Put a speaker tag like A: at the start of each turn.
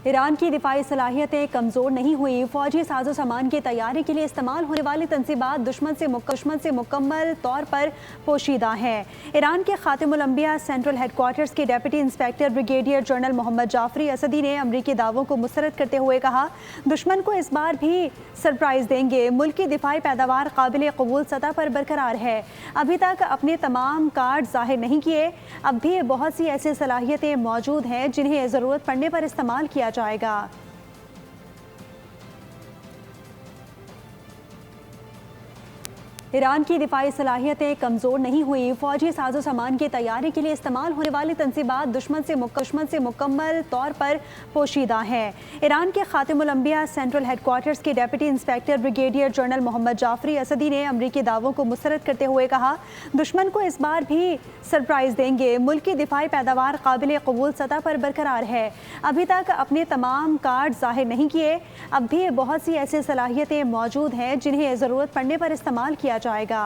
A: Iran की दिफाई सलाहियतें कमज़ोर नहीं हुई। फौजी साजो सामान की तैयारी के लिए इस्तेमाल होने वाली तनसीबात दुश्मन से मुकम्मल तौर पर पोशीदा हैं। ईरान के खातिमुल अंबिया सेंट्रल हेडक्वार्टर्स के deputy inspector brigadier general Mohammad Jafari Asadi ने अमरीकी दावों को मुस्तरद करते हुए कहा, दुश्मन को इस बार भी सरप्राइज देंगे। मुल्क की दिफाई पैदावार काबिल कबूल सतह पर बरकरार है। अभी तक अपने तमाम कार्ड जाहिर नहीं किए। अब भी बहुत सी ऐसी सलाहियतें मौजूद हैं जिन्हें ज़रूरत पड़ने पर इस्तेमाल किया जाएगा। ईरान की दिफाई सलाहियतें कमज़ोर नहीं हुई। फौजी साजो सामान की तैयारी के लिए इस्तेमाल होने वाली तनसीबात दुश्मन से मुकम्मल तौर पर पोशीदा हैं। ईरान के खातिमुल अंबिया सेंट्रल हेडक्वार्टर्स के deputy inspector brigadier general Mohammad Jafari Asadi ने अमरीकी दावों को मुस्तरद करते हुए कहा, दुश्मन को इस बार भी सरप्राइज देंगे। मुल्क की दिफाई पैदावार काबिल कबूल सतह पर बरकरार है। अभी तक अपने तमाम कार्ड जाहिर नहीं किए। अब भी बहुत सी ऐसी सलाहियतें मौजूद हैं जिन्हें ज़रूरत पड़ने पर इस्तेमाल किया जाएगा।